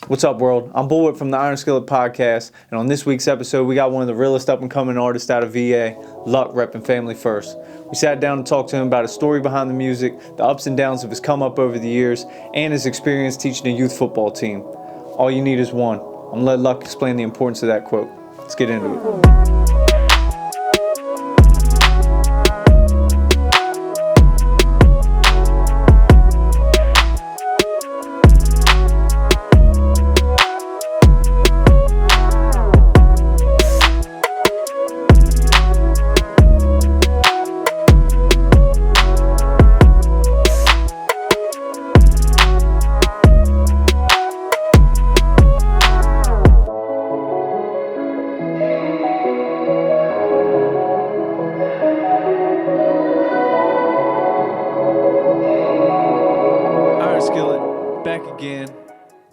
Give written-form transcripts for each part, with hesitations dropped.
What's up, world? I'm Bullwhip from the Iron Skillet Podcast, and on this week's episode, we got one of the realest up-and-coming artists out of VA, Luck, repping Family First. We sat down and talked to him about his story behind the music, the ups and downs of his come-up over the years, and his experience teaching a youth football team. All you need is one. I'm gonna let Luck explain the importance of that quote. Let's get into it.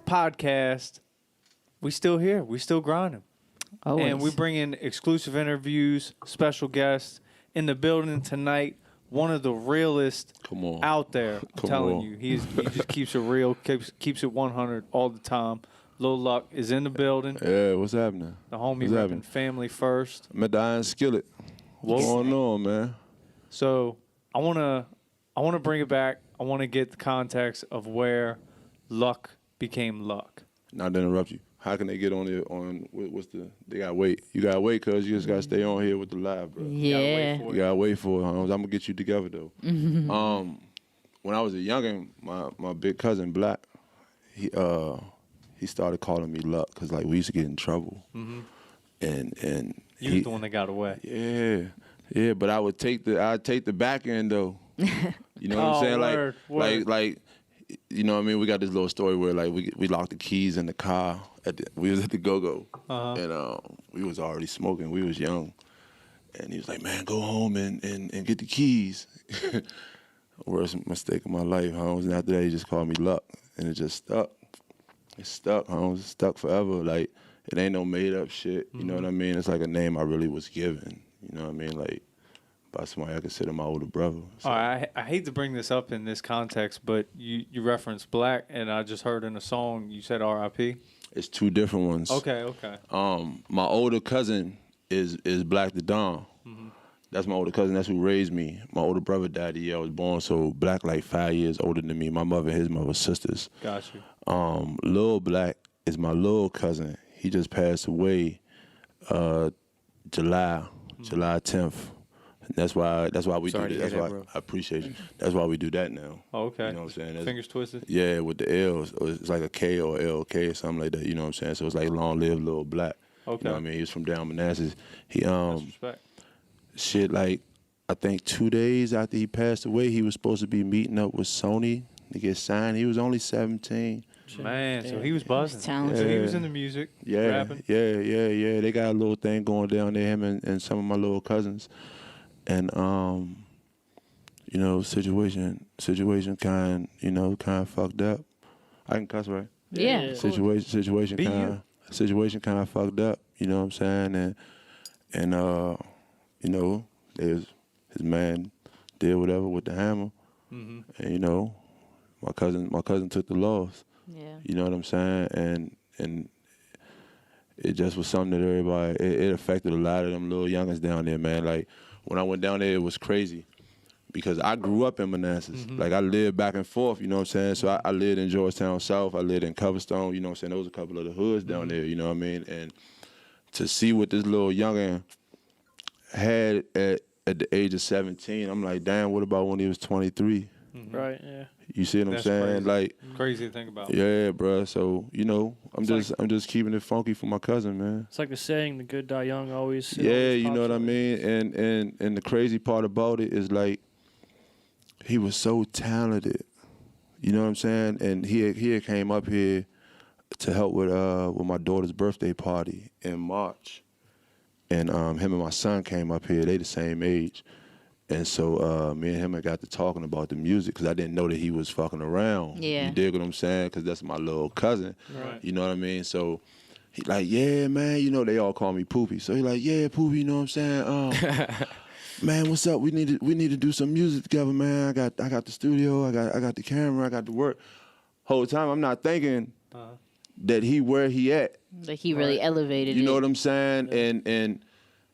Podcast. We still here. We still grinding. Always. And we bring in exclusive interviews, special guests in the building tonight. One of the realest out there. I'm telling you, he just keeps it real, keeps it 100 all the time. Lil Luck is in the building. Yeah, what's happening? The homie repping Family First. I'm at the Iron Skillet. What's going on, man? So I wanna bring it back. I wanna get the context of where Luck became Luck. Not to interrupt you. How can they get on there they gotta wait. You gotta wait because you just gotta stay on here with the live, bro. Yeah. You gotta wait for it, I'm gonna get you together though. When I was a youngin', my big cousin Black, he started calling me Luck because like we used to get in trouble. And you was the one that got away. Yeah, but I'd take the back end though. You know what I'm saying? Word. Like you know what I mean? We got this little story where like we locked the keys in the car. We was at the Go-Go, and we was already smoking. We was young, and he was like, "Man, go home and get the keys." Worst mistake of my life, Holmes. And after that, he just called me Luck, and it just stuck. It stuck, Holmes. It stuck forever. Like it ain't no made up shit. You know what I mean? It's like a name I really was given. You know what I mean? Like by somebody I consider my older brother. So. All right, I hate to bring this up in this context, but you referenced Black, and I just heard in a song you said R.I.P. It's two different ones. Okay. My older cousin is Black the Don. That's my older cousin. That's who raised me. My older brother died the year I was born, so Black like 5 years older than me. My mother and his mother sisters. Got you. Lil Black is my little cousin. He just passed away July 10th. That's why we Sorry do to that. That's hear why that, bro. I appreciate you. That's why we do that now. Oh, okay. You know what I'm saying? Fingers twisted? Yeah, with the L's. It's like a K or LK or something like that. You know what I'm saying? So it's like long live Lil Black. Okay. You know what I mean? He was from down Manassas. He That's respect. shit like I think 2 days after he passed away, he was supposed to be meeting up with Sony to get signed. He was only 17. Man, so he was buzzing. Talented. So he was in the music, rapping. Yeah. They got a little thing going down there, him and some of my little cousins. And you know, situation kind of fucked up. I can cuss, right? Yeah. Situation Be kind of fucked up. You know what I'm saying? And you know, his man did whatever with the hammer. And you know, my cousin took the loss. Yeah. You know what I'm saying? And it just was something that everybody it affected a lot of them little youngins down there, man. Like when I went down there, it was crazy because I grew up in Manassas. Like I lived back and forth, you know what I'm saying? So I lived in Georgetown South. I lived in Coverstone, you know what I'm saying? Those a couple of the hoods down there, you know what I mean? And to see what this little youngin had at the age of 17, I'm like, damn, what about when he was 23? Right, yeah. You see what I'm That's saying? crazy. Like Crazy to think about. yeah, bro. So, you know, I'm just keeping it funky for my cousin, man. It's like the saying, the good die young always. Yeah, you know what I mean? And the crazy part about it is like he was so talented. You know what I'm saying? And he had came up here to help with my daughter's birthday party in March. And him and my son came up here. They the same age. And so me and him had got to talking about the music because I didn't know that he was fucking around. Yeah. You dig what I'm saying? Because that's my little cousin. Right. You know what I mean? So he like, yeah, man. You know, they all call me Poopy. So he like, yeah, Poopy, you know what I'm saying? Man, what's up? We need to do some music together, man. I got the studio. I got the camera. I got the work. Whole time I'm not thinking that he where he at. Like he really elevated You know it. what I'm saying?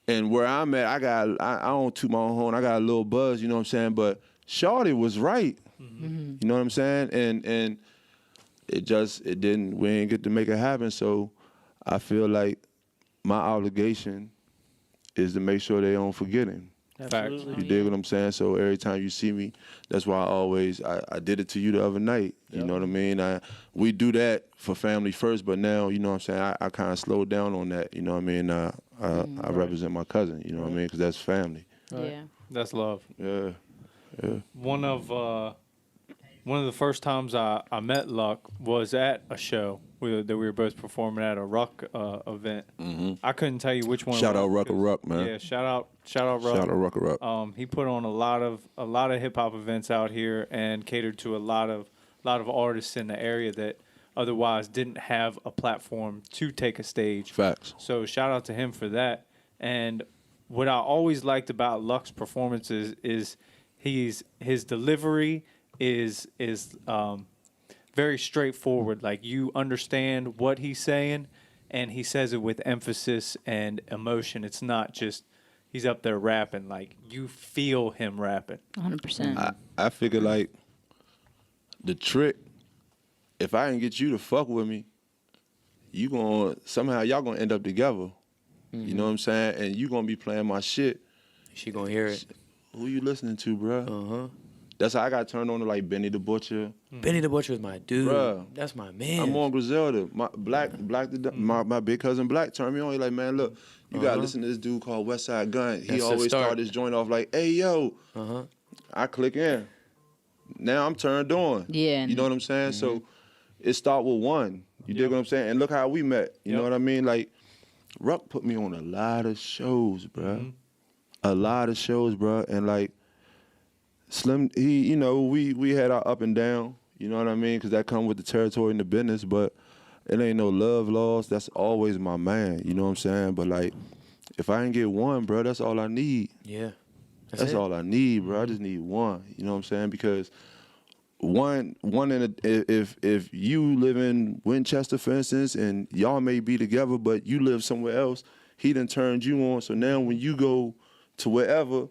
And where I'm at, I don't toot my own horn. I got a little buzz, you know what I'm saying? But Shawty was right. You know what I'm saying? And we ain't get to make it happen. So I feel like my obligation is to make sure they don't forget him. Absolutely. You dig what I'm saying? So every time you see me, that's why I did it to you the other night. You know what I mean? We do that for family first, but now, you know what I'm saying, I kind of slowed down on that. You know what I mean? I represent my cousin, you know what I mean? Because that's family. Yeah. That's love. Yeah. One of the first times I met Luck was at a show that we were both performing at a Ruck event. I couldn't tell you which one. Shout it out was, Rucker 'cause- Ruck, man. Yeah, shout out Ruck. Shout out Rucker Ruck. He put on a lot of hip hop events out here and catered to a lot of artists in the area that otherwise didn't have a platform to take a stage. Facts. So shout out to him for that. And what I always liked about Luck's performances is his delivery is very straightforward. Like you understand what he's saying, and he says it with emphasis and emotion. It's not just he's up there rapping. Like you feel him rapping. 100%. I figure like the trick, if I can get you to fuck with me, y'all gonna end up together. You know what I'm saying? And you gonna be playing my shit. She gonna hear it. Who you listening to, bruh? Uh-huh. That's how I got turned on to like Benny the Butcher. Benny the Butcher is my dude. Bruh. That's my man. I'm on Griselda. My big cousin Black turned me on. He like, man, look, you gotta listen to this dude called Westside Gun. He That's the always start. start his joint off like, hey yo. Uh-huh. I click in. Now I'm turned on. Yeah. You know what I'm saying? So it start with one. You dig what I'm saying? And look how we met. You know what I mean? Like, Ruck put me on a lot of shows, bruh. A lot of shows, bruh. And like, Slim, we had our up and down. You know what I mean? Because that come with the territory and the business. But it ain't no love lost. That's always my man. You know what I'm saying? But like, if I ain't get one, bruh, that's all I need. Yeah. That's it. all I need, bro. I just need one. You know what I'm saying? Because if you live in Winchester, for instance, and y'all may be together, but you live somewhere else, he done turned you on. So now when you go to wherever,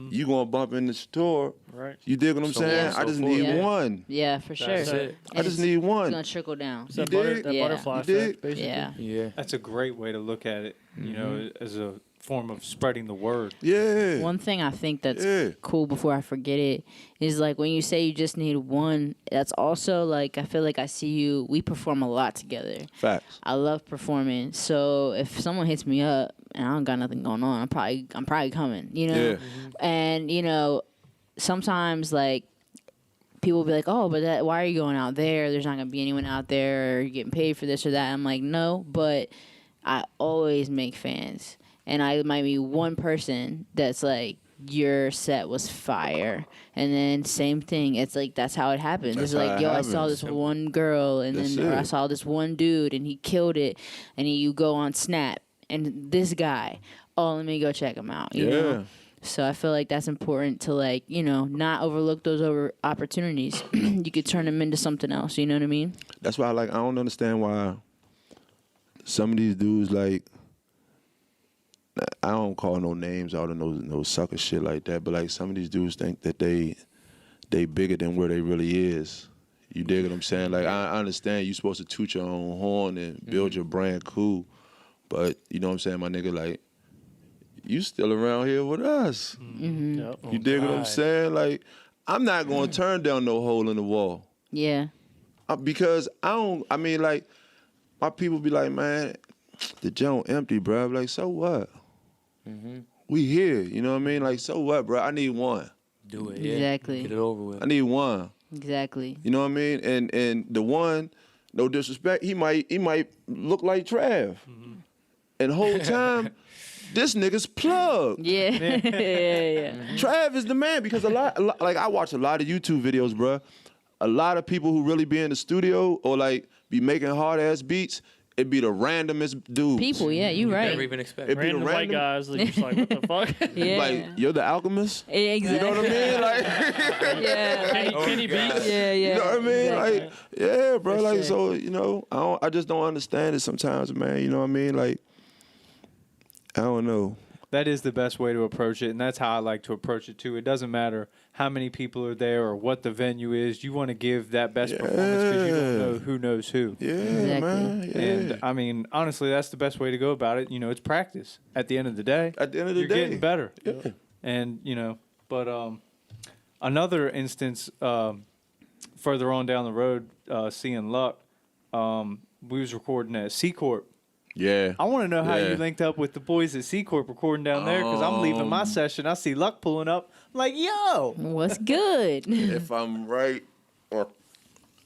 you gonna bump in the store. Right. You dig what I'm So saying? on, so I just forth. need Yeah. one. Yeah, for sure. That's it. I just And need It's one. gonna trickle down. It's that, dig? that Yeah. butterfly You dig? effect, basically. Yeah. Yeah. That's a great way to look at it. You know, as a form of spreading the word. Yeah. One thing I think that's Yeah. cool before I forget it is like when you say you just need one, that's also like I feel like I see you, we perform a lot together. Facts. I love performing. So if someone hits me up and I don't got nothing going on, I'm probably coming, you know? Yeah. And, you know, sometimes like people will be like, oh, but why are you going out there? There's not going to be anyone out there, or you're getting paid for this or that. I'm like, no, but I always make fans. And I might be one person that's like, your set was fire. And then same thing. It's like, that's how it happens. That's It's like, how it yo, I happens. saw this one girl, and That's then or I it. saw this one dude, and he killed it. And you go on Snap, and this guy, oh, let me go check him out. You know? So I feel like that's important to, like, you know, not overlook those opportunities. You could turn them into something else. You know what I mean? That's why I don't understand why some of these dudes, like, I don't call no names out of no sucker shit like that, but like some of these dudes think that they bigger than where they really is. You dig what I'm saying? Like I understand you supposed to toot your own horn and build your brand cool, but you know what I'm saying, my nigga, like you still around here with us. Yep. You dig what I'm saying? Like I'm not gonna turn down no hole in the wall. Yeah. Because like my people be like, man, the joint empty, bro. I'm like, so what? We here, you know what I mean? Like, so what, bro? I need one. Do it. Yeah. Exactly. Get it over with. I need one. Exactly. You know what I mean? And the one, no disrespect, he might look like Trav. And the whole time, this nigga's plugged. Yeah. yeah. Trav is the man because a lot, like I watch a lot of YouTube videos, bro. A lot of people who really be in the studio or like be making hard ass beats, it'd be the randomest dudes. People, yeah, you right. Never even expect. It'd be the Random white random, guys, they're just like, what the fuck? Yeah. like, you're the alchemist? Exactly. You know what I mean? Like, Yeah. Kenny, Like, Kenny God. Beats. yeah, yeah. you know what I mean? exactly. Like, yeah, bro. For Like, sure. so, you know, I just don't understand it sometimes, man. You know what I mean? Like, I don't know. That is the best way to approach it, and that's how I like to approach it too. It doesn't matter how many people are there or what the venue is. You want to give that best performance because you don't know who knows who. Yeah, Exactly. man. Yeah. And I mean, honestly, that's the best way to go about it. You know, it's practice. At the end of the day, At the end of the you're day. getting better. Yeah. And you know, but another instance further on down the road, seeing Luck, we was recording at C Corp. Yeah. I want to know how Yeah. you linked up with the boys at C Corp recording down there because I'm leaving my session. I see Luck pulling up. I'm like, yo. What's good? If I'm right, or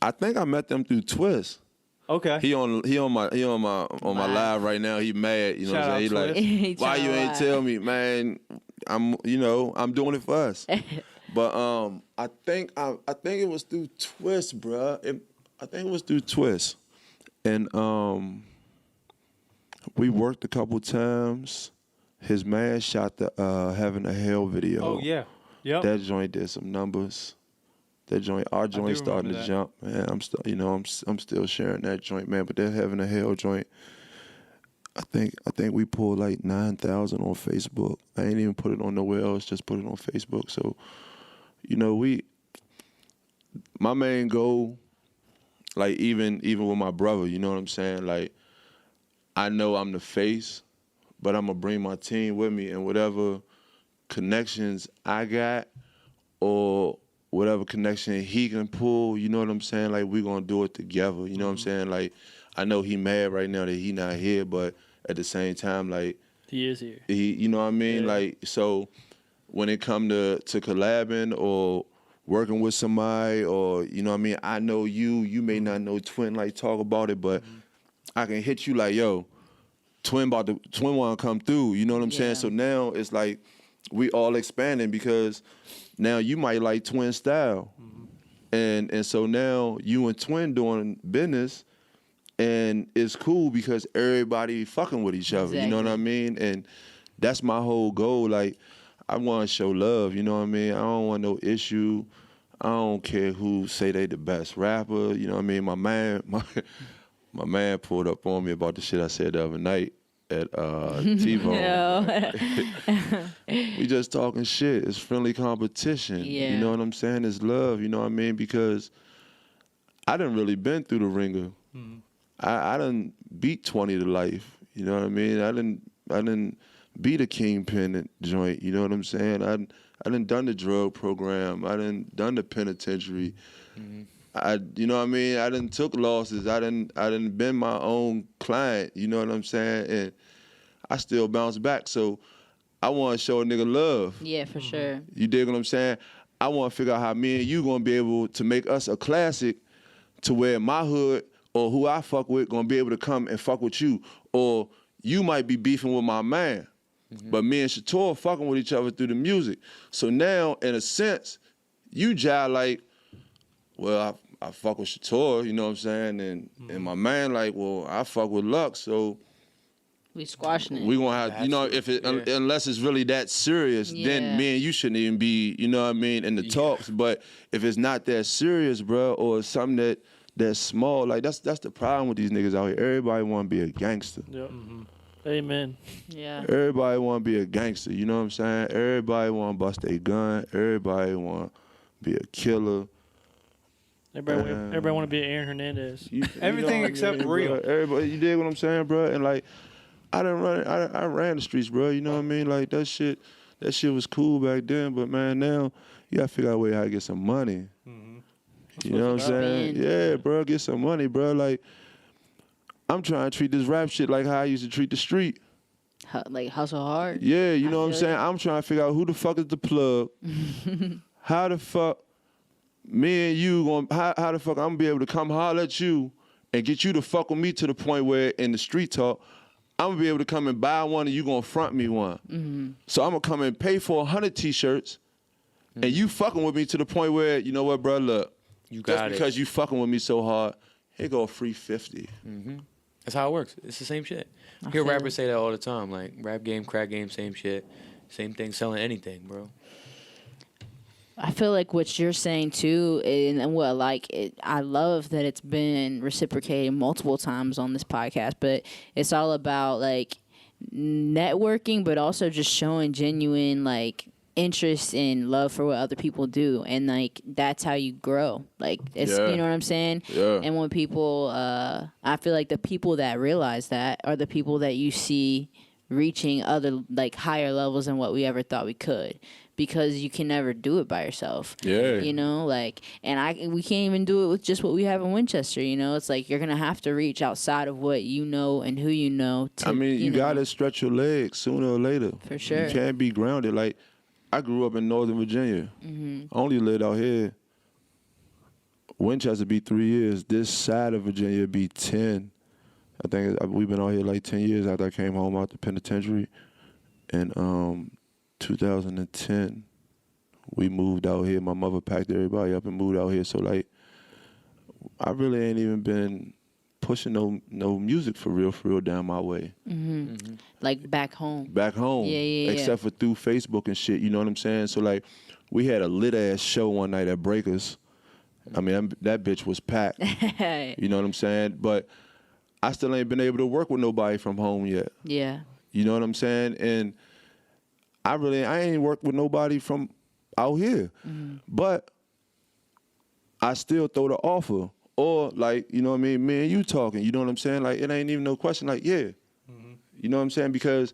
I think I met them through Twist. Okay. He on my live right now. He mad, you know Shout what I'm saying? He out like, Twist. He why you tryna ain't lie. tell me, man? I'm doing it for us. But I think it was through Twist, bruh. I think it was through Twist, and we worked a couple times. His man shot the Heaven or Hell video. Oh yeah. Yep. That joint did some numbers. Our joint starting remember to that. jump, man. I'm still sharing that joint, man. But that Heaven or Hell joint, I think we pulled like 9,000 on Facebook. I ain't even put it on nowhere else, just put it on Facebook. So, you know, my main goal, like even with my brother, you know what I'm saying? Like, I know I'm the face, but I'm gonna bring my team with me, and whatever connections I got or whatever connection he can pull, you know what I'm saying? Like, we gonna do it together, you know what I'm saying? Like, I know he mad right now that he not here, but at the same time, like, He is here. you know what I mean? Yeah. Like, so when it come to collabing or working with somebody, or, you know what I mean? I know you may not know Twin, like, talk about it, but I can hit you like, yo, Twin want to come through, you know what I'm saying? Yeah. So now it's like we all expanding because now you might like Twin style. And so now you and Twin doing business, and it's cool because everybody fucking with each other, you know what I mean? And that's my whole goal. Like, I want to show love, you know what I mean? I don't want no issue. I don't care who say they the best rapper, you know what I mean? My man pulled up on me about the shit I said the other night at TiVo. We just talking shit. It's friendly competition. Yeah. You know what I'm saying? It's love, you know what I mean? Because I done really been through the ringer. I done beat 20 to life. You know what I mean? I done beat a kingpin joint. You know what I'm saying? I done done the drug program. I done the penitentiary. You know what I mean? I done took losses. I done been my own client. You know what I'm saying? And I still bounce back. So I want to show a nigga love. Yeah, for sure. You dig what I'm saying? I want to figure out how me and you gonna be able to make us a classic to where my hood or who I fuck with gonna be able to come and fuck with you. Or you might be beefing with my man. But me and Shator fucking with each other through the music. So now, in a sense, you jive like, well, I fuck with Shator, you know what I'm saying? And my man like, well, I fuck with Luck, so We squashing it. we gonna have, you know, if it unless it's really that serious, Yeah. then me and you shouldn't even be, you know what I mean, in the talks. But if it's not that serious, bro, or something that's small, like that's the problem with these niggas out here. Everybody want to be a gangster. Yep. Amen. Yeah. Everybody want to be a gangster. You know what I'm saying? Everybody want to bust a gun. Everybody want to be a killer. Everybody want to be Aaron Hernandez. Everything know what I except mean, real. bro? Everybody, you dig what I'm saying, bro? And like, I ran the streets, bro. You know what I mean? Like that shit was cool back then, but man, now you gotta figure out a way how to get some money. You know what I'm saying? Spend. Yeah, bro, get some money, bro. Like, I'm trying to treat this rap shit like how I used to treat the street. Like hustle hard. Yeah, you know what I'm feel saying? you. I'm trying to figure out who the fuck is the plug. How the fuck me and you gonna how the fuck I'm gonna be able to come holler at you and get you to fuck with me to the point where in the street talk, I'm gonna be able to come and buy one and you gonna front me one. So I'm gonna come and pay for 100 t-shirts and you fucking with me to the point where, you know what, bro, look, You just got it. because you fucking with me so hard, here go a free 50. That's how it works. It's the same shit. I Hear feel rappers say that all the time. Like rap game, crack game, same shit. Same thing selling anything, bro. I feel like what you're saying too, and what I love that it's been reciprocated multiple times on this podcast, but it's all about like networking, but also just showing genuine like interest and love for what other people do, and like that's how you grow. Like it's Yeah. you know what I'm saying. Yeah. And when people, I feel like the people that realize that are the people that you see reaching other like higher levels than what we ever thought we could, because you can never do it by yourself. Yeah. You know, like, and we can't even do it with just what we have in Winchester. You know, it's like you're gonna have to reach outside of what you know and who you know. To, I mean, you know, gotta stretch your legs sooner or later. For sure. You can't be grounded. Like, I grew up in Northern Virginia. I only lived out here. Winchester be 3 years. This side of Virginia be 10. I think we've been out here like 10 years after I came home out the penitentiary. In 2010, we moved out here. My mother packed everybody up and moved out here. So, like, I really ain't even been pushing no music for real down my way. like back home. Back home. Yeah. Except for through Facebook and shit, you know what I'm saying? So, like, we had a lit-ass show one night at Breakers. I mean, that bitch was packed. You know what I'm saying? But I still ain't been able to work with nobody from home yet. Yeah. You know what I'm saying? And I ain't worked with nobody from out here. But I still throw the offer. Or, like, you know what I mean, me and you talking, you know what I'm saying? Like, it ain't even no question, like, yeah. You know what I'm saying? Because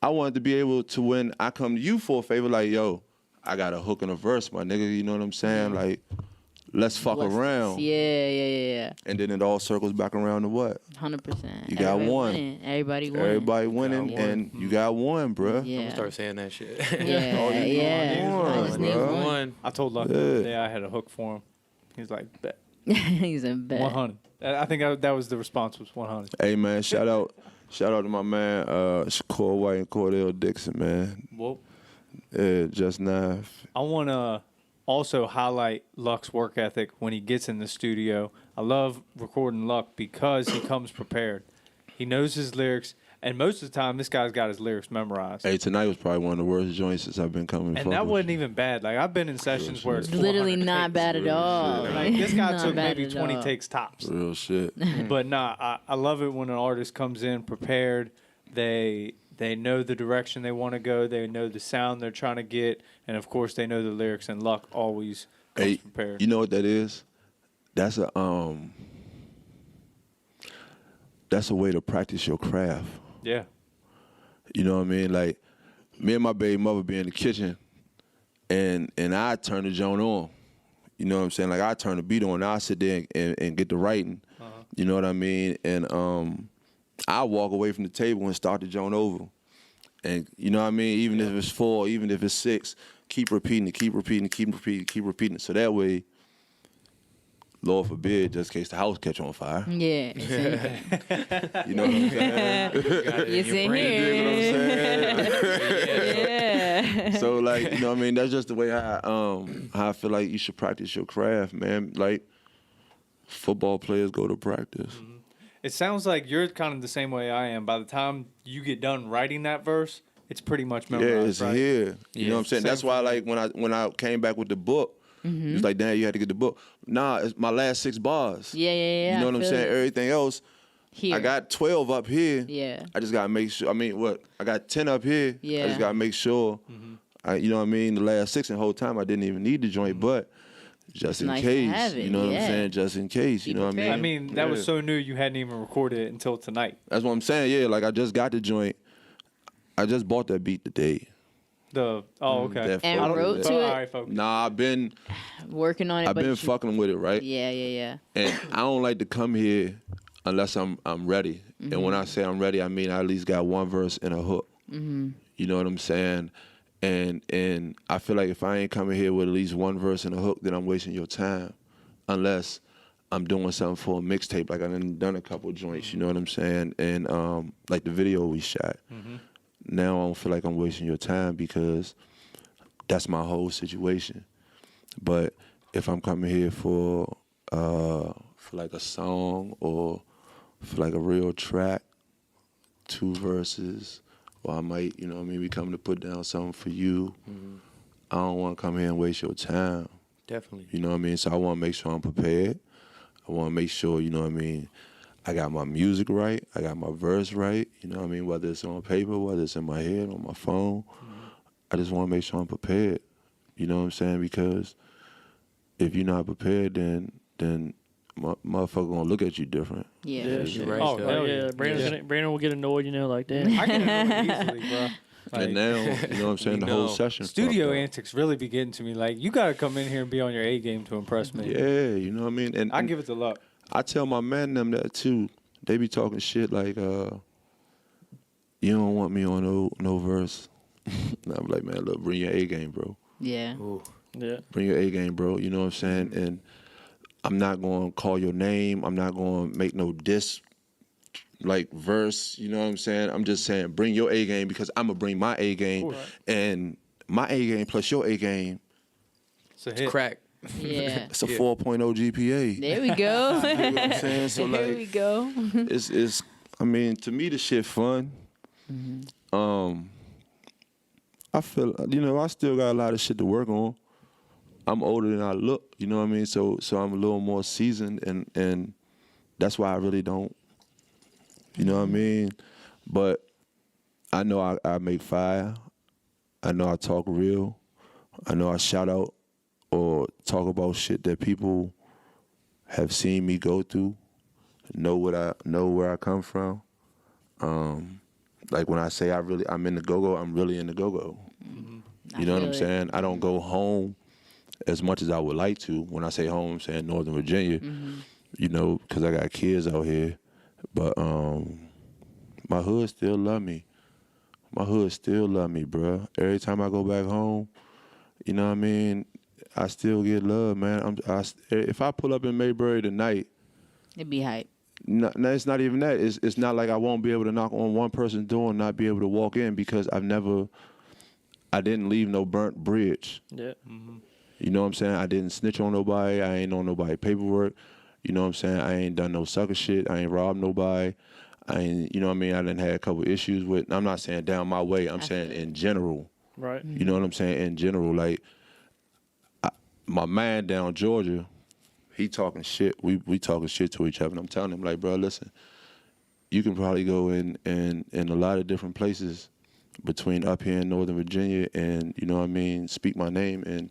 I wanted to be able to, when I come to you for a favor, like, yo, I got a hook and a verse, my nigga, you know what I'm saying? Like, let's fuck What's around. this? Yeah. And then it all circles back around to what? 100%. You got one. Everybody winning. Everybody winning, and you got one, bruh. Yeah. I'm gonna start saying that shit. Yeah. I just need bro. one. One. I told Luck the other day I had a hook for him. He was like, bet. He's in bed. 100. I think that was the response, was 100. Hey, man, shout out to my man, Shakur White and Cordell Dixon, man. Well, Just now. I want to also highlight Luck's work ethic when he gets in the studio. I love recording Luck because he comes prepared. He knows his lyrics, and most of the time, this guy's got his lyrics memorized. Hey, tonight was probably one of the worst joints since I've been coming. And that wasn't even bad. Like, I've been in sessions where it's Literally 400 not takes. bad at all. Like, this guy Not took bad maybe at 20 all. takes tops. Real shit. But nah, I love it when an artist comes in prepared. They know the direction they want to go. They know the sound they're trying to get, and of course they know the lyrics. And Luck always comes Hey, prepared. you know what that is? That's a way to practice your craft. Yeah. You know what I mean? Like, me and my baby mother be in the kitchen, and I turn the joint on. You know what I'm saying? Like, I turn the beat on, and I sit there and get the writing. You know what I mean? And I walk away from the table and start the joint over. And you know what I mean? Even if it's 4, even if it's 6, keep repeating it, keep repeating it, keep repeating it. So that way, Lord forbid, just in case the house catch on fire. Yeah. You know what I'm saying? You see You know what I'm saying? Yeah. So, like, you know what I mean? That's just the way how I feel like you should practice your craft, man. Like, football players go to practice. It sounds like you're kind of the same way I am. By the time you get done writing that verse, it's pretty much Yeah, memorized, it's right? here. You know what I'm saying? Same That's why, for me. like, when I came back with the book, it was like, damn, you had to get the book. Nah, it's my last 6 bars. Yeah. You know what I I'm feel saying? it. Everything else, Here. I got 12 up here. Yeah. I just got to make sure. I mean, what? I got 10 up here. I Yeah. just got to make sure. You know what I mean? The last 6 and the whole time, I didn't even need the joint, but just in nice to case. have it, You know what yeah. I'm saying? Just in case. You Be know what I mean? prepared. I mean, that was Yeah. so new you hadn't even recorded it until tonight. That's what I'm saying. Yeah, like I just got the joint. I just bought that beat today. Okay. That And focus, wrote yeah. to it? All right, focus. Nah, I've been Working on it. but you- fucking with it, right? Yeah. And I don't like to come here unless I'm ready. And when I say I'm ready, I mean I at least got one verse and a hook. You know what I'm saying? And I feel like if I ain't coming here with at least one verse and a hook, then I'm wasting your time. Unless I'm doing something for a mixtape, like I done a couple joints. You know what I'm saying? And like the video we shot. Now I don't feel like I'm wasting your time because that's my whole situation. But if I'm coming here for like a song or for like a real track, 2 verses, or I might, you know what I mean, be coming to put down something for you. I don't want to come here and waste your time. Definitely. You know what I mean? So I want to make sure I'm prepared. I want to make sure, you know what I mean, I got my music right. I got my verse right. You know what I mean? Whether it's on paper, whether it's in my head, on my phone. I just want to make sure I'm prepared. You know what I'm saying? Because if you're not prepared, then motherfucker gonna look at you different. Yeah. Yeah, for you're sure. right. Oh, so- hell yeah. Brandon will get annoyed, like, damn. I get annoyed easily, bro. Like, And now, you know what I'm saying, the whole know. session. studio fucked up. antics really be getting to me. Like, you gotta come in here and be on your A game to impress me. Yeah, you know what I mean? And, I and give it to Luck. I tell my man them that too. They be talking shit like, you don't want me on no verse. And I'm like, man, look, bring your A game, bro. Yeah. Yeah. Bring your A game, bro. You know what I'm saying? And I'm not going to call your name. I'm not going to make no diss like verse. You know what I'm saying? I'm just saying bring your A game because I'm going to bring my A game. And my A game plus your A game, It's a hit. Crack. Yeah. it's a 4.0 GPA. There we go. You know what I'm saying? So There like, we go. it's I mean, to me the shit fun. I feel, you know, I still got a lot of shit to work on. I'm older than I look, you know what I mean? So I'm a little more seasoned and that's why I really don't, you know what I mean? But I know I make fire. I know I talk real. I know I shout out or talk about shit that people have seen me go through, know where I come from. Like when I say I'm in the go-go, I'm really in the go-go. You know what I'm saying? I don't go home as much as I would like to. When I say home, I'm saying Northern Virginia, you know, because I got kids out here. But my hood still love me. My hood still love me, bruh. Every time I go back home, you know what I mean? I still get love, man. If I pull up in Mayberry tonight, It'd be hype. no, it's not even that. It's not like I won't be able to knock on one person's door and not be able to walk in because I didn't leave no burnt bridge. Yeah. You know what I'm saying? I didn't snitch on nobody. I ain't on nobody paperwork. You know what I'm saying? I ain't done no sucker shit. I ain't robbed nobody. I ain't, you know what I mean? I done had a couple issues with, I'm not saying down my way. I'm saying in general. Right. You know what I'm saying? In general, like, my man down Georgia, he talking shit. We talking shit to each other. And I'm telling him, like, bro, listen, you can probably go in a lot of different places between up here in Northern Virginia and, you know what I mean, speak my name and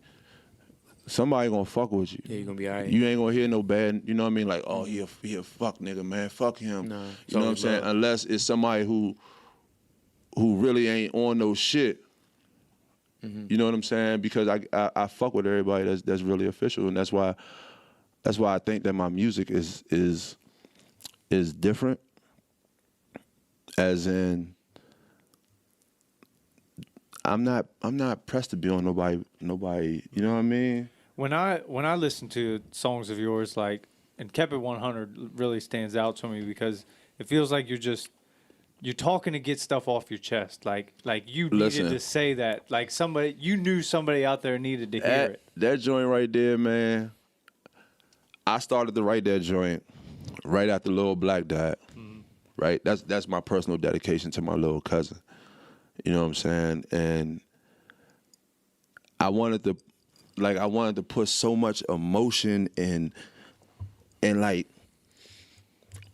somebody gonna fuck with you. Yeah, you're gonna be all right. You ain't gonna hear no bad, you know what I mean? Like, oh, he a fuck nigga, man. Fuck him. No, you know what I'm saying? love. Unless it's somebody who really ain't on no shit. You know what I'm saying? Because I fuck with everybody that's really official, and that's why I think that my music is different. As in, I'm not pressed to be on nobody. You know what I mean? When I listen to songs of yours, like, and Kept It 100 really stands out to me because it feels like you're talking to get stuff off your chest. Like you needed Listen. to say that. Like you knew somebody out there needed to hear it. That joint right there, man. I started to write that joint right after Lil Black died. Right? That's my personal dedication to my little cousin. You know what I'm saying? And I wanted to put so much emotion and like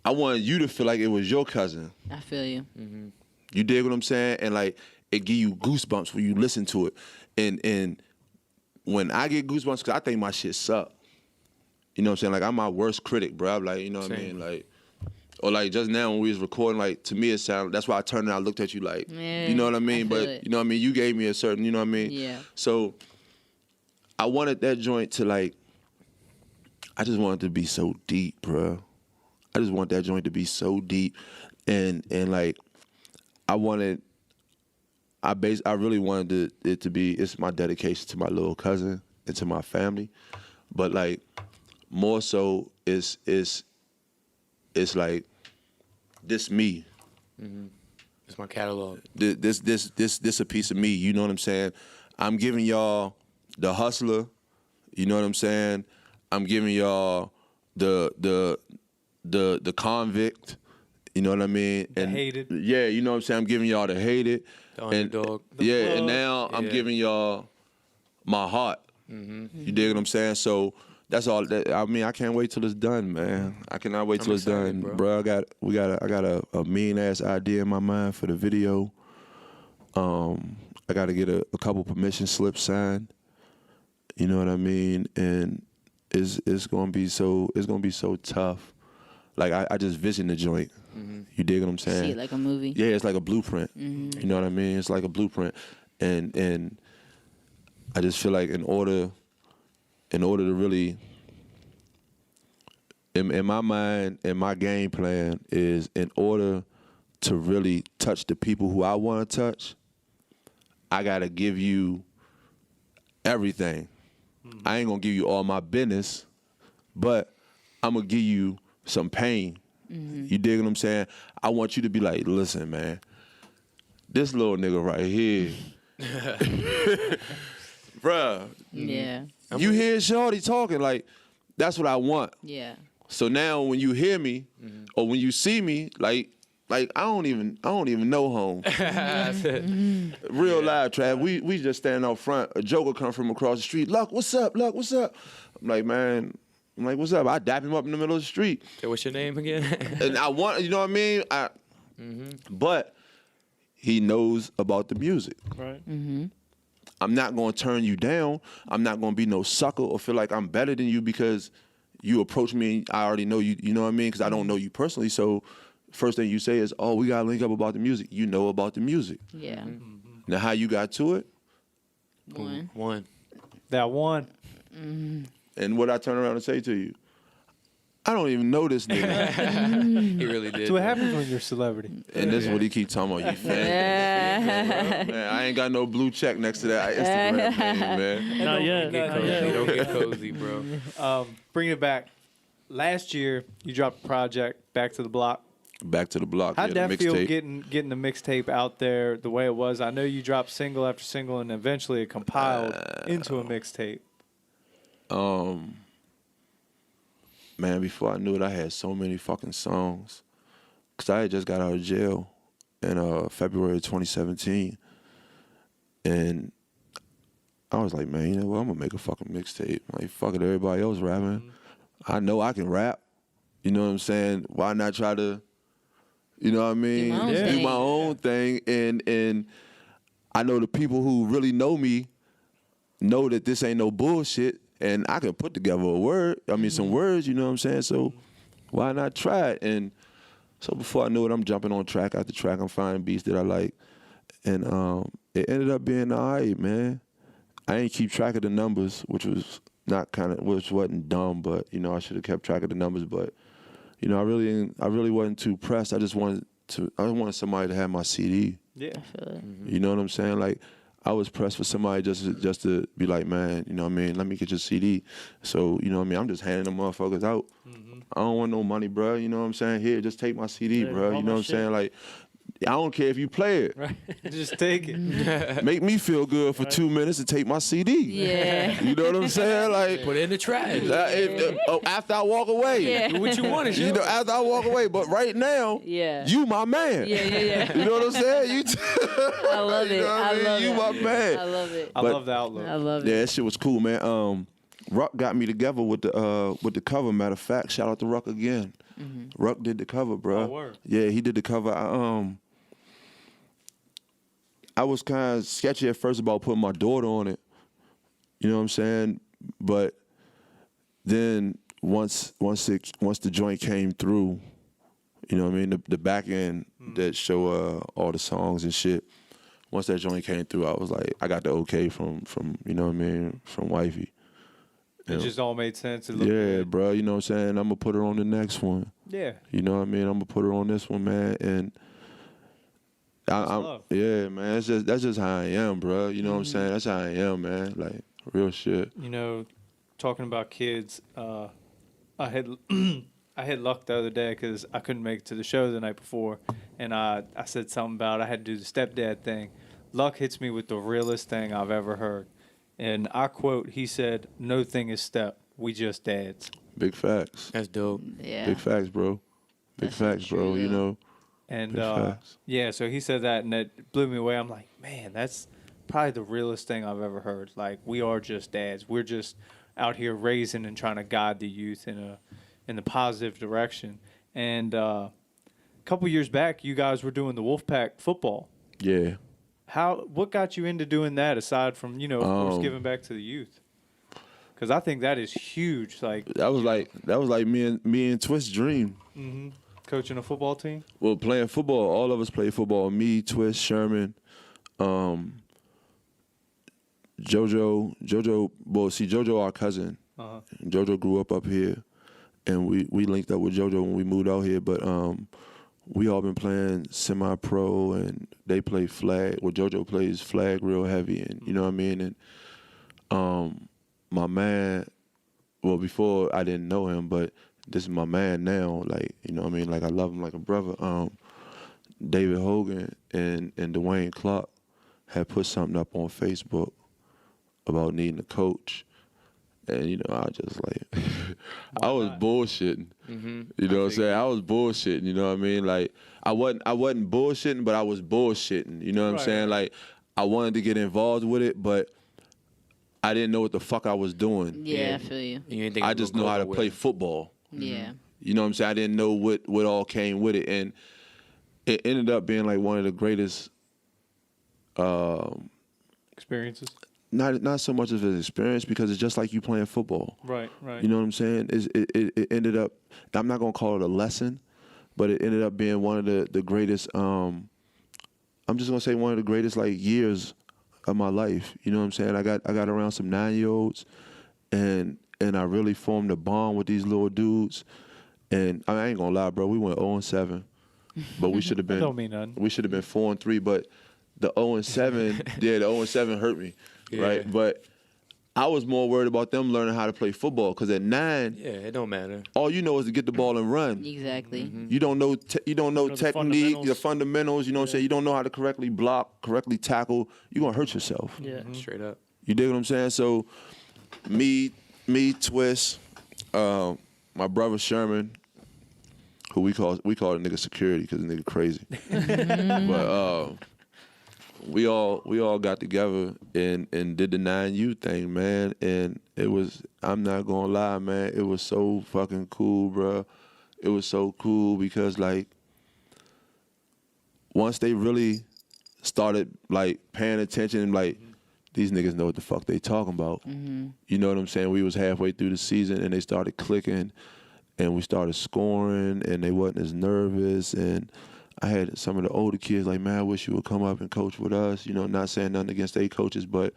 I wanted you to feel like it was your cousin. I feel you. You dig what I'm saying? And like it give you goosebumps when you listen to it. And when I get goosebumps, cause I think my shit suck. You know what I'm saying? Like I'm my worst critic, bro. I'm like, you know what I mean? Like, or like just now when we was recording, like to me it sounded. That's why I turned and I looked at you like, you know what I mean? I feel But it. you know what I mean? You gave me a certain, you know what I mean? Yeah. So I wanted that joint to like. I just wanted it to be so deep, bro. I just want that joint to be so deep, and like I really wanted it to be. It's my dedication to my little cousin and to my family, but like more so, it's like this me. It's my catalog. This a piece of me. You know what I'm saying? I'm giving y'all the hustler. You know what I'm saying? I'm giving y'all the convict. You know what I mean? The hated. Yeah, you know what I'm saying? I'm giving y'all the hated. The underdog. And now I'm giving y'all my heart. You dig what I'm saying? So that's all. I mean, I can't wait till it's done, man. I cannot wait till it's done, bro. I got a mean ass idea in my mind for the video. I got to get a couple permission slips signed. You know what I mean? And it's gonna be so tough. Like I just vision the joint. You dig what I'm saying? See it like a movie. Yeah, it's like a blueprint. You know what I mean? It's like a blueprint, and I just feel like in order to really, in my mind, and my game plan is in order to really touch the people who I want to touch, I gotta give you everything. I ain't gonna give you all my business, but I'm gonna give you some pain. You dig what I'm saying? I want you to be like, listen, man, this little nigga right here, bruh. Yeah. You hear Shorty talking, like, that's what I want. Yeah. So now when you hear me or when you see me, like I don't even know home. Real live, Trav. We just standing out front. A joker come from across the street. Luck, what's up? Luck, what's up? I'm like, man. I'm like, what's up? I dap him up in the middle of the street. Hey, what's your name again? And I want, you know what I mean? But he knows about the music. Right. I'm not going to turn you down. I'm not going to be no sucker or feel like I'm better than you because you approach me and I already know you. You know what I mean? Because I don't know you personally. So first thing you say is, oh, we got to link up about the music. You know about the music. Yeah. Now, how you got to it? One. That one. And what I turn around and say to you, I don't even know this nigga. He really did. That's what happens when you're a celebrity. And this is what he keep talking about, you fan. Man, I ain't got no blue check next to that Instagram thing, man. Not yet. Get Not cozy. yet. Don't get cozy, bro. Bringing it back. Last year, you dropped a project, Back to the Block. Back to the block. How'd yeah, that the feel mixtape. getting the mixtape out there the way it was? I know you dropped single after single and eventually it compiled into a mixtape. Man, before I knew it, I had so many fucking songs. Because I had just got out of jail in February 2017. And I was like, man, you know what? I'm going to make a fucking mixtape. Like, fuck it, everybody else rapping. I know I can rap. You know what I'm saying? Why not try to, you know what I mean? Do my own thing. And I know the people who really know me know that this ain't no bullshit. And I can put together a word, some words, you know what I'm saying? So why not try it? And so before I knew it, I'm jumping on track after track. I'm finding beats that I like. And it ended up being all right, man. I ain't keep track of the numbers, which wasn't dumb, but, you know, I should have kept track of the numbers. But, you know, I really wasn't too pressed. I wanted somebody to have my CD. Yeah. I feel it. You know what I'm saying? Like, I was pressed for somebody just to be like, man, you know what I mean? Let me get your CD. So, you know what I mean? I'm just handing them motherfuckers out. I don't want no money, bro. You know what I'm saying? Here, just take my CD, Yeah, bro. all You my know what I'm shit. saying? Like, I don't care if you play it. Right. Just take it. Make me feel good for 2 minutes and take my CD. Yeah. You know what I'm saying? Like, Put it in the trash. after I walk away. Yeah. Do what you want. Is You know, after I walk away. But right now, Yeah. you my man. Yeah. You know what I'm saying? I love it. You know what I mean? love You it. my man. I love it. I But- love the outlook. I love Yeah, it. that shit was cool, man. Ruck got me together with the cover. Matter of fact, shout out to Ruck again. Ruck did the cover, bro. Oh, word. Yeah, he did the cover. I was kind of sketchy at first about putting my daughter on it. You know what I'm saying? But then once the joint came through, you know what I mean, the back end that show all the songs and shit. Once that joint came through, I was like, I got the okay from you know what I mean, from wifey. It Yeah. just all made sense. It looked Yeah, good. bro, you know what I'm saying? I'm gonna put her on the next one. Yeah. You know what I mean? I'm gonna put her on this one, man. And love. yeah, man. That's just how I am, bro. You know what I'm saying? That's how I am, man. Like real shit. You know, talking about kids, I had I had luck the other day because I couldn't make it to the show the night before, and I said something about I had to do the stepdad thing. Luck hits me with the realest thing I've ever heard, and I quote, he said, "No thing is step, we just dads." Big facts. That's dope. Yeah. Big facts, bro. Big That's facts, bro. true, You though. know, And Big facts. yeah, so he said that, and that blew me away. I'm like, man, that's probably the realest thing I've ever heard. Like, we are just dads. We're just out here raising and trying to guide the youth in the positive direction. And a couple years back, you guys were doing the Wolfpack football. Yeah. What got you into doing that aside from, of course, giving back to the youth? Because I think that is huge. Like, That was like me and Twist dream. coaching a football team. Well, playing football, all of us play football. Me, Twist, Sherman, JoJo. Well, see, JoJo our cousin. JoJo grew up here, and we linked up with JoJo when we moved out here. But we all been playing semi-pro, and they play flag. Well, JoJo plays flag real heavy, and you know what I mean. And my man, well, before I didn't know him, but this is my man now. Like, you know what I mean. Like, I love him like a brother. David Hogan and Dwayne Clark had put something up on Facebook about needing a coach. And, you know, I just like, I was bullshitting. You know what I'm saying? I was bullshitting, you know what I mean? Like, I wasn't bullshitting, but I was bullshitting. You know what I'm saying? Like, I wanted to get involved with it, but I didn't know what the fuck I was doing. Yeah, I feel you. You ain't think I it just would know go how to nowhere. play football. Yeah. You know what I'm saying? I didn't know what all came with it. And it ended up being like one of the greatest, Experiences. not so much of an experience, because it's just like you playing football. Right. You know what I'm saying? It ended up, I'm not going to call it a lesson, but it ended up being one of the greatest, I'm just going to say one of the greatest like years of my life. You know what I'm saying? I got around some 9-year-olds, and I really formed a bond with these little dudes. And I ain't going to lie, bro, we went 0-7, but we should have been, Don't mean nothing. we should have been 4-3, but the 0-7, the 0-7 hurt me, right? But I was more worried about them learning how to play football, because at 9, Yeah, it don't matter. all you know is to get the ball and run. Exactly. You don't know the technique, the fundamentals. fundamentals. You know what I'm saying? You don't know how to correctly block, correctly tackle. You're gonna hurt yourself. Yeah. Straight up. You dig what I'm saying? So, me, Twist, my brother Sherman, who we call the nigga security because the nigga crazy. But we all got together and did the 9U thing, man. And it was, I'm not gonna lie, man, it was so fucking cool, bro. It was so cool because, like, once they really started like paying attention, like, these niggas know what the fuck they talking about. You know what I'm saying? We was halfway through the season and they started clicking, and we started scoring, and they wasn't as nervous. And I had some of the older kids like, man, I wish you would come up and coach with us. You know, not saying nothing against their coaches, but,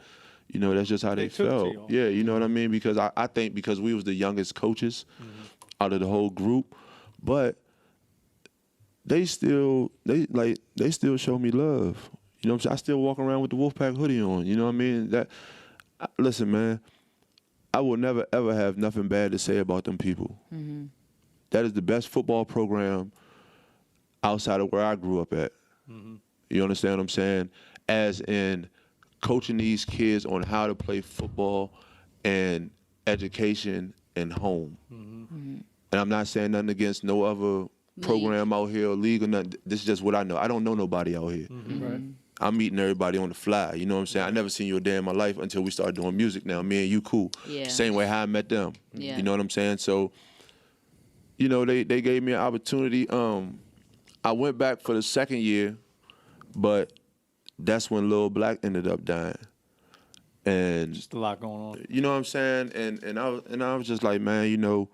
you know, that's just how they took to felt. y'all. Yeah, you know what I mean? Because I think because we was the youngest coaches out of the whole group, but they still show me love. You know what I'm saying? I still walk around with the Wolfpack hoodie on. You know what I mean? Listen, man, I will never, ever have nothing bad to say about them people. That is the best football program outside of where I grew up at. You understand what I'm saying? As in coaching these kids on how to play football and education and home. And I'm not saying nothing against no other program out here or league or nothing. This is just what I know. I don't know nobody out here. Right. I'm meeting everybody on the fly. You know what I'm saying? I never seen you a day in my life until we started doing music now. Me and you cool. Yeah. Same way how I met them. Yeah. You know what I'm saying? So, you know, they gave me an opportunity. I went back for the second year, but that's when Lil Black ended up dying. And Just a lot going on. you know what I'm saying? And I was just like, man, you know,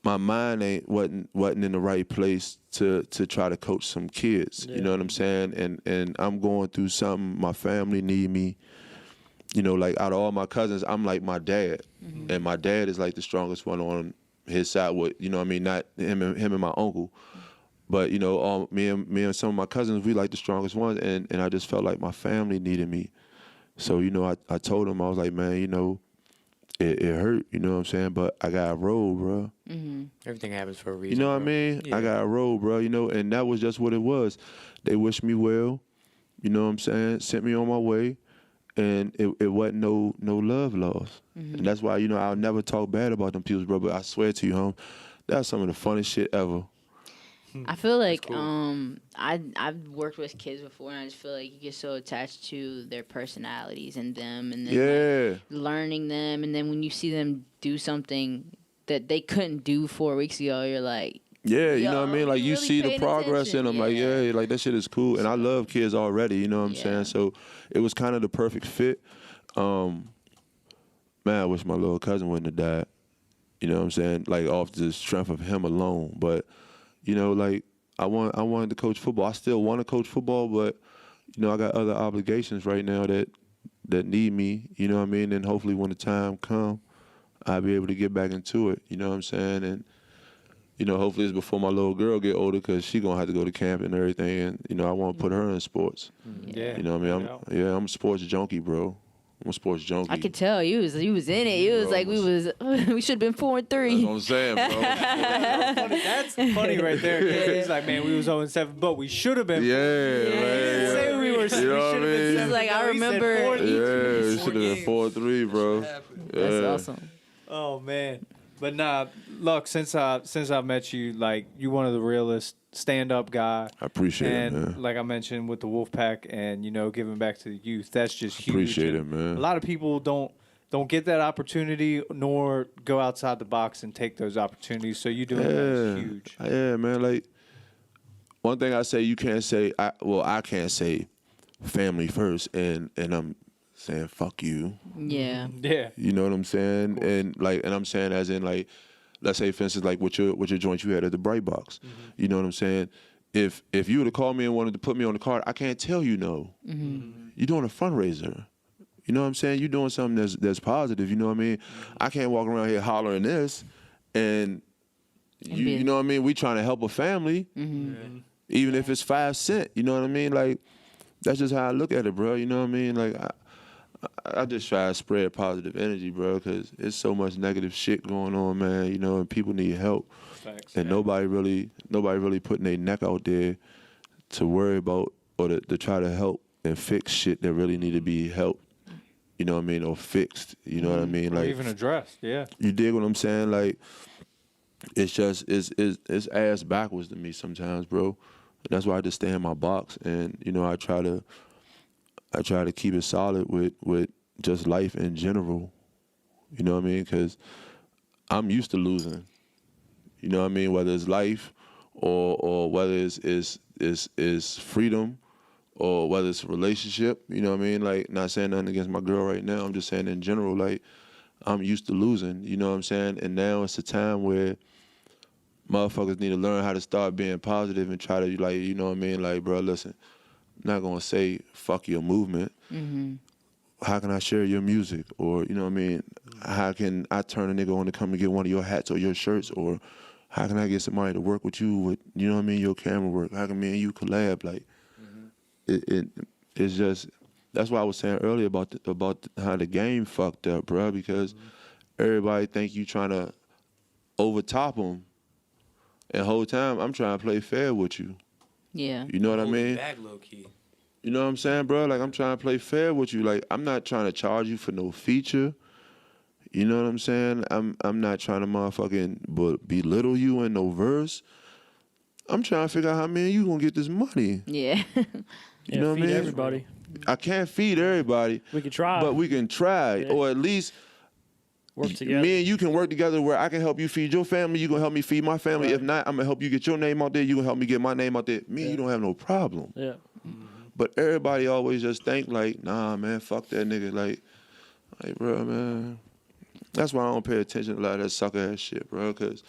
my mind wasn't in the right place to try to coach some kids. You know what I'm saying? And I'm going through something. My family need me. You know, like out of all my cousins, I'm like my dad, and my dad is like the strongest one on his side. With, you know what I mean? Not him and my uncle, but you know, me and some of my cousins, we like the strongest ones. And I just felt like my family needed me. So, you know, I told him, I was like, man, you know, it hurt, you know what I'm saying? But I got a roll, bro. Everything happens for a You reason. know what I bro. mean? Yeah. I got a roll, bro, you know, and that was just what it was. They wished me well, you know what I'm saying? Sent me on my way, and it wasn't no love lost. And that's why, you know, I'll never talk bad about them people, bro, but I swear to you, that's some of the funniest shit ever. I feel like I've worked with kids before, and I just feel like you get so attached to their personalities and them, and then like, learning them, and then when you see them do something that they couldn't do 4 weeks ago, you're like, yeah, you know what I yo, mean? Like, you really see the paying progress in them. Like, attention. yeah, like, that shit is cool. And I love kids already, you know what I'm Yeah. saying? So it was kind of the perfect fit. Man, I wish my little cousin wouldn't have died. You know what I'm saying? Like, off the strength of him alone. But, you know, like, I wanted to coach football. I still want to coach football, but, you know, I got other obligations right now that need me, you know what I mean? And hopefully when the time comes, I'll be able to get back into it, you know what I'm saying? And, you know, hopefully it's before my little girl get older, because she going to have to go to camp and everything. And, you know, I want to put her in sports. Yeah. You know what I mean? I'm a sports junkie, bro. I'm a sports junkie. I could tell you was in it. You was Bro, like we should have been 4-3. That's what I'm saying, bro. That's funny right there. 'Cause he's like, man, we was 0-7, but we should have been. Yeah, He didn't man. say we were. You know what I we should have been mean? 7. He's like, I No, he said remember- 4. Yeah, it should have been 4-3, bro. That's Yeah. awesome. Oh man, but nah, look, since I met you, like you one of the realest stand-up guy. I appreciate and it, man. like I mentioned with the Wolfpack, and you know, giving back to the youth, that's just huge. Appreciate And it, man. A lot of people don't get that opportunity, nor go outside the box and take those opportunities. So you doing that is huge. Yeah, man. Like, one thing I say, you can't say, I can't say family first, and I'm saying fuck you. Yeah. Yeah. You know what I'm saying? And I'm saying as in, like, let's say for instance, like with your joint you had at the Bright Box. You know what I'm saying? If you would have called me and wanted to put me on the card, I can't tell you no. You're doing a fundraiser. You know what I'm saying? You're doing something that's positive. You know what I mean? I can't walk around here hollering this, and you know what I mean? We trying to help a family, even if it's 5 cents. You know what I mean? Like, that's just how I look at it, bro. You know what I mean? Like, I just try to spread positive energy, bro, because there's so much negative shit going on, man. You know, and people need help, Facts, and nobody really putting their neck out there to worry about or to try to help and fix shit that really need to be helped. You know what I mean, or fixed. You know what I mean, Or like, even addressed. Yeah. you dig what I'm saying? Like, it's just it's ass backwards to me sometimes, bro. That's why I just stay in my box, and you know, I try to keep it solid with just life in general. You know what I mean? Because I'm used to losing. You know what I mean? Whether it's life or whether it's freedom or whether it's a relationship. You know what I mean? Like, not saying nothing against my girl right now. I'm just saying in general, like, I'm used to losing. You know what I'm saying? And now it's a time where motherfuckers need to learn how to start being positive and try to, like, you know what I mean? Like, bro, listen, I'm not going to say fuck your movement. How can I share your music? Or, you know what I mean? How can I turn a nigga on to come and get one of your hats or your shirts? Or how can I get somebody to work with you with, you know what I mean, your camera work? How can me and you collab? Like, it's just, that's why I was saying earlier about how the game fucked up, bro, because everybody think you trying to overtop them. And the whole time, I'm trying to play fair with you. Yeah. You know what I Hold it mean? back low key. You know what I'm saying, bro? Like, I'm trying to play fair with you. Like, I'm not trying to charge you for no feature. You know what I'm saying? I'm not trying to motherfucking belittle you in no verse. I'm trying to figure out how me and you gonna get this money. Yeah. You know what I feed mean? everybody. I can't feed everybody, We could try. but we can try, Yeah. or at least work together. me and you can work together where I can help you feed your family, you gonna help me feed my family. Right. If not, I'm gonna help you get your name out there, you gonna help me get my name out there. Me and you don't have no problem. Yeah. But everybody always just think like, nah, man, fuck that nigga. Like, bro, man. That's why I don't pay attention to a lot of that sucker ass shit, bro. Cause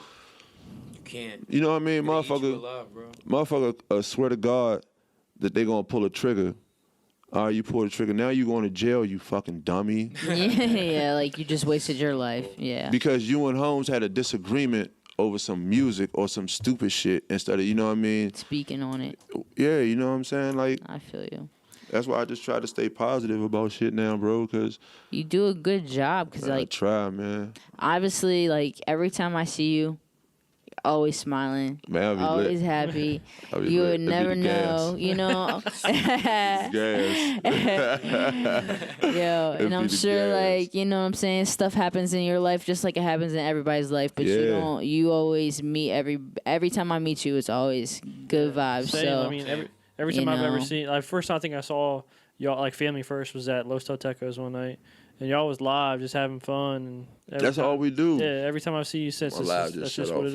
You can't. you know what I mean, They eat you motherfucker. alive, bro. Motherfucker, swear to God that they gonna pull a trigger. All right, you pull the trigger. Now you going to jail, you fucking dummy. Yeah, like you just wasted your life. Yeah. Because you and Holmes had a disagreement over some music or some stupid shit instead of, you know what I mean? Speaking on it, Yeah, you know what I'm saying? Like, I feel you. that's why I just try to stay positive about shit now, bro, because You do a good job because, I like, try, man. obviously, like every time I see you, always smiling, Man, I'll be always lit. happy. I'll be You lit. would It'd be never the know, gas. you know. Gas. Yo, It'd and I'm be the sure, gas. like, you know what I'm saying, stuff happens in your life just like it happens in everybody's life, but Yeah. you always meet every time I meet you, it's always good vibes. Same. So I mean, every you time I've ever know. seen, like, first time I think I saw y'all, like, Family First was at Los Totecos one night, and y'all was live, just having fun. And That's all we do. Yeah, every time I see you since, My it's live just, just that's shut just off what it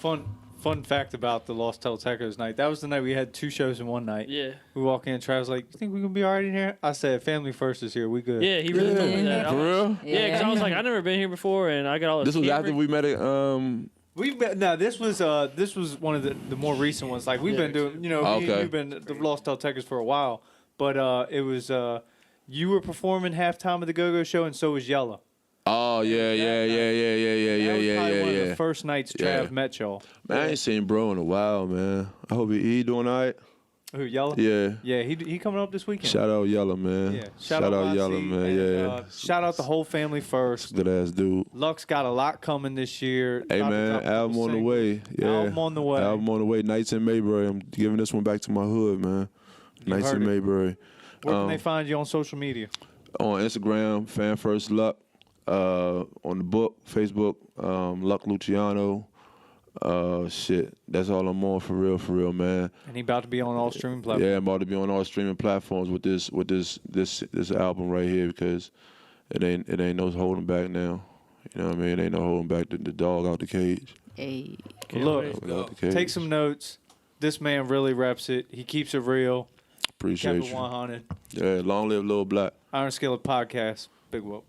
for is. me. Fun fact about the Lost Tecos night. That was the night we had 2 shows in one night. Yeah. We walk in, Travis like, "You think we gonna be all right in here?" I said, "Family First is here. We good." Yeah, he really told me that. For real? Yeah, because I was like, I've never been here before, and I got all This was camera- after we met at This was one of the more recent ones. Like we've been doing, you know, Okay. we've been the Lost Tecos for a while, but it was you were performing halftime of the Go Go Show, and so was Yella. Oh yeah, yeah, yeah, yeah, yeah, yeah, That yeah, was yeah, probably yeah, one of yeah. the first nights Trav Yeah. met y'all. Man, I ain't seen bro in a while, man. I hope he doing all right. Who Yella? Yeah. Yeah, he coming up this weekend. Shout out Yella, man. Yeah, Shout out Monty, Yella, man. and, Yeah. shout out the whole family first. Good ass dude. Lux got a lot coming this year. Hey About to man, drop a couple album on the singles. way. Yeah. Album on the way. Album on the way. Nights in Mayberry. I'm giving this one back to my hood, man. Nights heard in it. Mayberry. Where can they find you on social media? On Instagram, Fan First Luck. On the book, Facebook, Luck Luciano. Shit. That's all I'm on for real, man. And he about to be on all streaming platforms. Yeah, I'm about to be on all streaming platforms with this album right here because it ain't no holding back now. You know what I mean? It ain't no holding back the dog out the cage. Hey, Well, look, Dog out the cage. take some notes. This man really reps it. He keeps it real. Appreciate Kept it you. 100. Yeah, long live Lil Black. Iron Skillet Podcast. Big whoop.